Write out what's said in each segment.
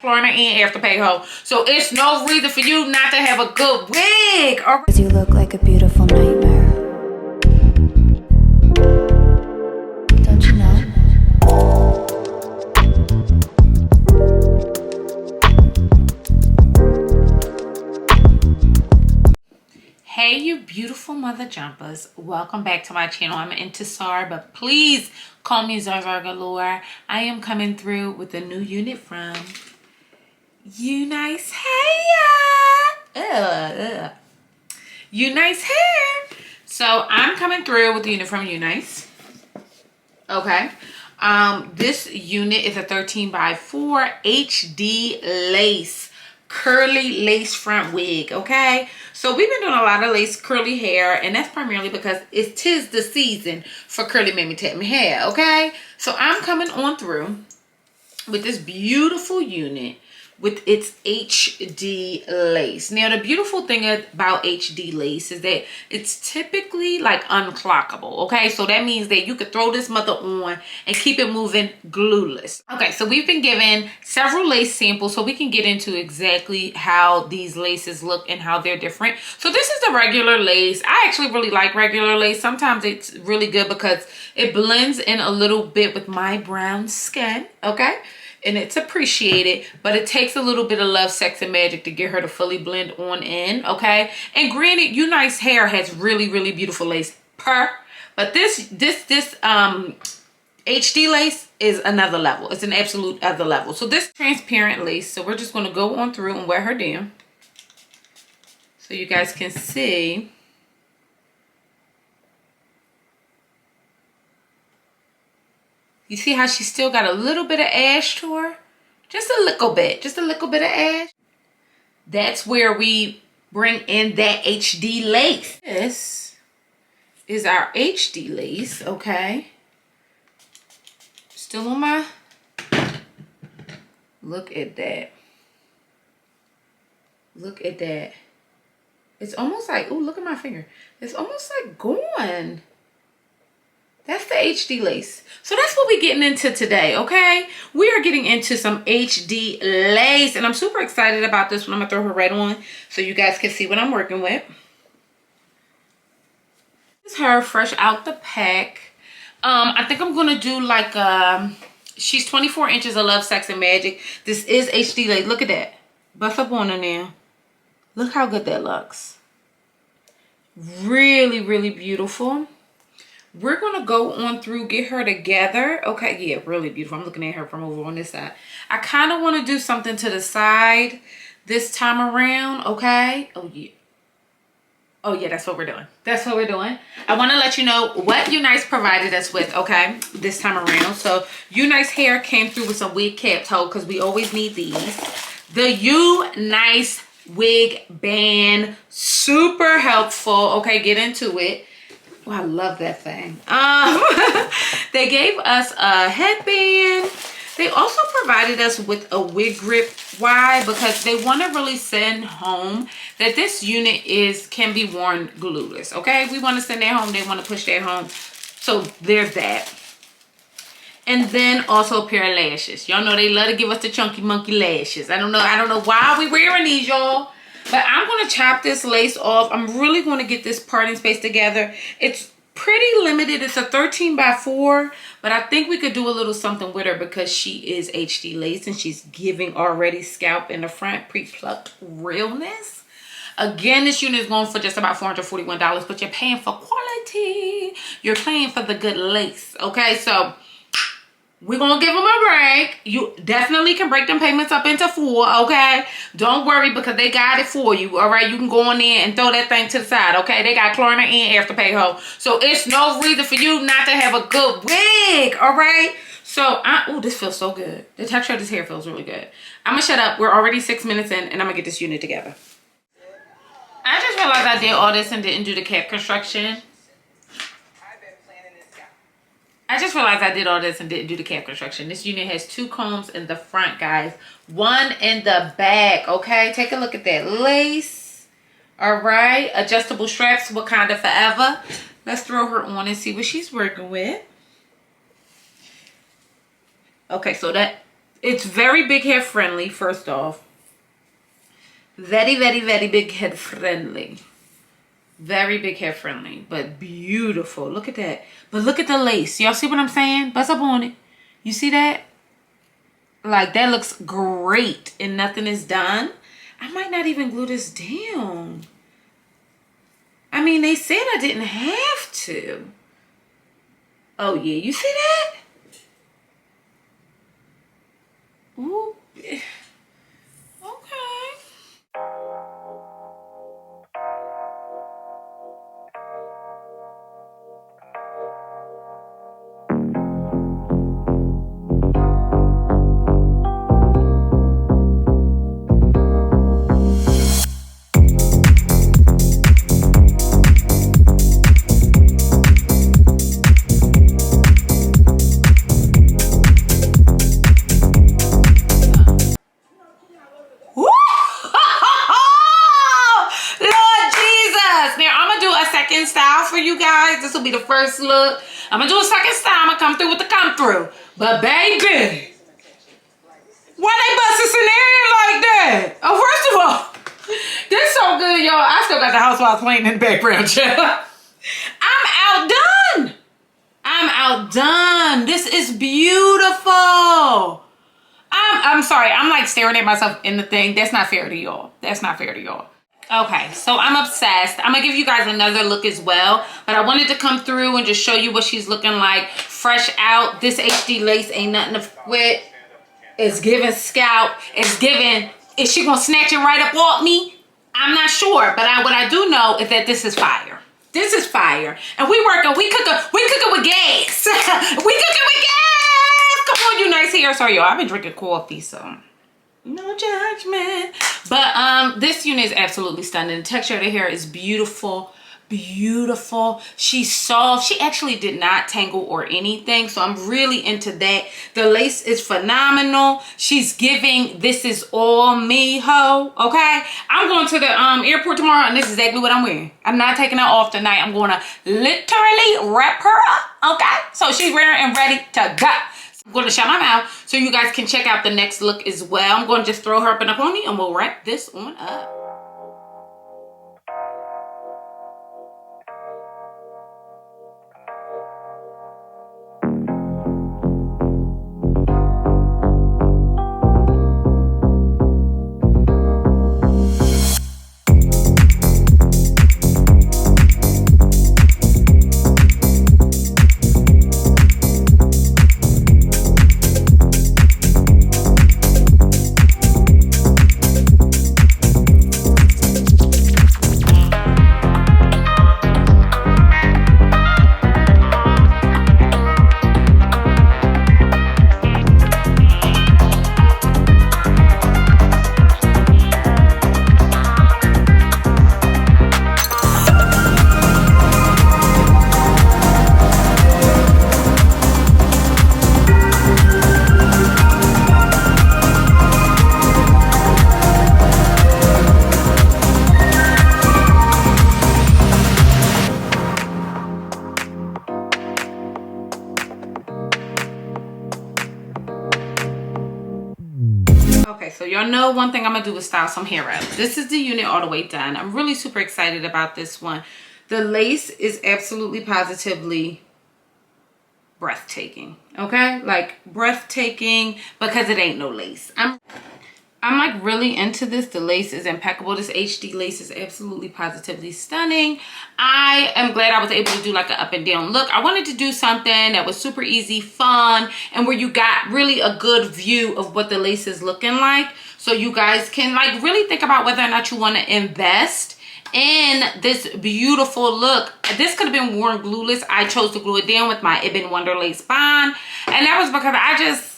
Klarna and AfterPay hoe. So it's no reason for you not to have a good wig. All right. Because you look like a beautiful nightmare. Don't you know? Hey, you beautiful mother jumpers. Welcome back to my channel. I'm Intisar, but please call me Zarzar Galore. I am coming through with a new unit from Unice Hair. Unice Hair. So I'm coming through with the unit from Unice. Okay. This unit is a 13x4 HD lace, curly lace front wig. Okay. So we've been doing a lot of lace curly hair, and that's primarily because tis the season for curly mammy tammy hair. Okay. So I'm coming on through with this beautiful unit with its HD lace. Now, the beautiful thing about HD lace is that it's typically like unclockable, okay? So that means that you could throw this mother on and keep it moving glueless. Okay, so we've been given several lace samples so we can get into exactly how these laces look and how they're different. So this is the regular lace. I actually really like regular lace. Sometimes it's really good because it blends in a little bit with my brown skin, okay? And it's appreciated, but it takes a little bit of love, sex, and magic to get her to fully blend on in, okay? And granted, Unice Hair has really, really beautiful lace but this HD lace is another level. It's an absolute other level. So this transparent lace, so we're just going to go on through and wear her down so you guys can see. You see how she still got a little bit of ash to her? Just a little bit of ash. That's where we bring in that HD lace. This is our HD lace, okay? Still on my, look at that. Look at that. It's almost like, ooh, look at my finger. It's almost like gone. That's the HD lace. So that's what we're getting into today, okay? We are getting into some HD lace, and I'm super excited about this one. I'm gonna throw her right on so you guys can see what I'm working with. This is her fresh out the pack. I think I'm gonna do like she's 24 inches of love, sex, and magic. This is HD lace. Look at that. Bust up on her now. Look how good that looks. Really, really beautiful. We're going to go on through, get her together. Okay, yeah, really beautiful. I'm looking at her from over on this side. I kind of want to do something to the side this time around, okay? Oh, yeah. Oh, yeah, that's what we're doing. That's what we're doing. I want to let you know what Unice provided us with, okay, this time around. So, Unice Hair came through with some wig caps, because we always need these. The Unice wig band, super helpful. Okay, get into it. Oh, I love that thing. They gave us a headband. They also provided us with a wig grip. Why? Because they want to really send home that this unit can be worn glueless. Okay, we want to send that home. They want to push that home. So there's that. And then also a pair of lashes. Y'all know they love to give us the chunky monkey lashes. I don't know why we wearing these, y'all. But I'm going to chop this lace off. I'm really going to get this parting space together. It's pretty limited. It's a 13x4. But I think we could do a little something with her because she is HD lace and she's giving already scalp in the front, pre-plucked realness. Again, this unit is going for just about $441. But you're paying for quality. You're paying for the good lace. Okay, so we're going to give them a break. You definitely can break them payments up into 4, okay? Don't worry because they got it for you, all right? You can go on there and throw that thing to the side, okay? They got Klarna and AfterPay, ho. So it's no reason for you not to have a good wig, all right? So, oh, this feels so good. The texture of this hair feels really good. I'm going to shut up. We're already 6 minutes in, and I'm going to get this unit together. I just realized I did all this and didn't do the cap construction. This unit has 2 combs in the front, guys. 1 in the back, okay? Take a look at that lace. All right. Adjustable straps, Wakanda forever. Let's throw her on and see what she's working with. Okay, so that It's very big hair friendly, first off. Very, very, very big head friendly. Very big hair friendly, but beautiful. Look at that. But look at the lace. Y'all see what I'm saying? Buzz up on it. You see that? Like, that looks great and nothing is done. I might not even glue this down. I mean, they said I didn't have to. Oh, yeah. You see that? Ooh. Okay. Style for you guys. This will be the first look. I'm gonna do a second style. I'm gonna come through with the come through. But baby, why they busting scenario like that? Oh, first of all, this so good, y'all. I still got the housewives playing in the background, child. I'm outdone. I'm outdone. This is beautiful. I'm sorry. I'm like staring at myself in the thing. That's not fair to y'all. That's not fair to y'all. Okay, so I'm obsessed. I'm gonna give you guys another look as well, but I wanted to come through and just show you what she's looking like fresh out. This HD lace ain't nothing to with. It's giving scalp. It's giving, is she gonna snatch it right up off me? I'm not sure, but what I do know is that this is fire. This is fire. And we cooking with gas. we cooking with gas. Come on, you nice hair. Sorry, y'all, I've been drinking coffee, so no judgment. But this unit is absolutely stunning. The texture of the hair is beautiful. Beautiful. She's soft. She actually did not tangle or anything, so I'm really into that. The lace is phenomenal. She's giving this is all me ho. Okay, I'm going to the airport tomorrow, and this is exactly what I'm wearing. I'm not taking her off tonight. I'm going to literally wrap her up. Okay, so she's wearing and ready to go. I'm going to shut my mouth so you guys can check out the next look as well. I'm going to just throw her up in a pony and we'll wrap this on up. Okay, so y'all know one thing I'm gonna do is style some hair up. This is the unit all the way done. I'm really super excited about this one. The lace is absolutely positively breathtaking. Okay, like breathtaking because it ain't no lace. I'm like really into this. The lace is impeccable. This HD lace is absolutely positively stunning. I am glad I was able to do like an up and down look. I wanted to do something that was super easy, fun, and where you got really a good view of what the lace is looking like. So you guys can like really think about whether or not you want to invest in this beautiful look. This could have been worn glueless. I chose to glue it down with my Ibn Wonder lace bond, and that was because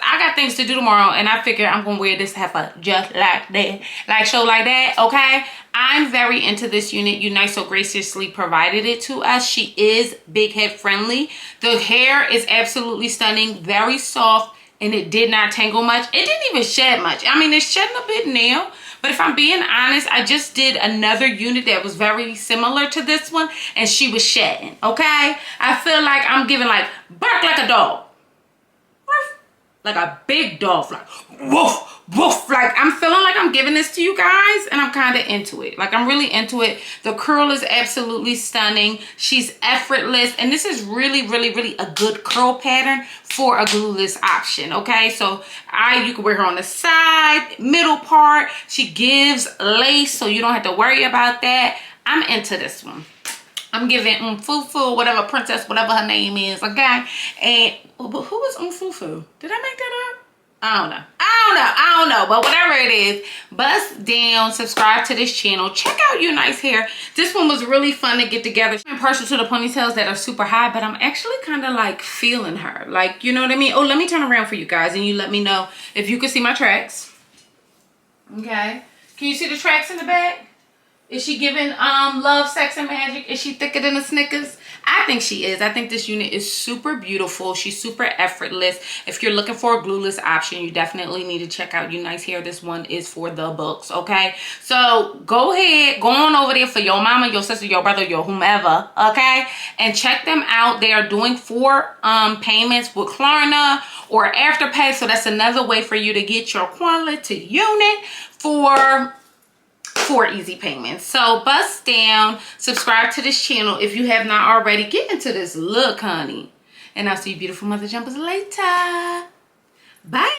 I got things to do tomorrow, and I figured I'm gonna wear this heifer just like that, like show like that. Okay, I'm very into this unit. Unice so graciously provided it to us. She is big head friendly. The hair is absolutely stunning, very soft, and it did not tangle much. It didn't even shed much. I mean, it's shedding a bit now, but if I'm being honest, I just did another unit that was very similar to this one, and she was shedding. Okay, I feel like I'm giving like bark like a dog, like a big Dolph, like woof, woof. Like I'm feeling like I'm giving this to you guys, and I'm kind of into it. Like I'm really into it. The curl is absolutely stunning. She's effortless, and this is really, really, really a good curl pattern for a glueless option. Okay, so you can wear her on the side, middle part. She gives lace, so you don't have to worry about that. I'm into this one. I'm giving Fufu, whatever princess, whatever her name is, okay? And who is Fufu? Did I make that up? I don't know, but whatever it is, bust down, subscribe to this channel, check out Unice hair. This one was really fun to get together. I'm partial to the ponytails that are super high, but I'm actually kind of like feeling her, like, you know what I mean? Oh, let me turn around for you guys, and you let me know if you can see my tracks. Okay, can you see the tracks in the back? Is she giving love, sex, and magic? Is she thicker than a Snickers? I think she is. I think this unit is super beautiful. She's super effortless. If you're looking for a glueless option, you definitely need to check out Unice hair. This one is for the books, okay? So go ahead, go on over there for your mama, your sister, your brother, your whomever, okay? And check them out. They are doing 4 payments with Klarna or AfterPay. So that's another way for you to get your quality unit for 4 easy payments. So bust down, subscribe to this channel if you have not already. Get into this look, honey. And I'll see you beautiful mother jumpers later. Bye.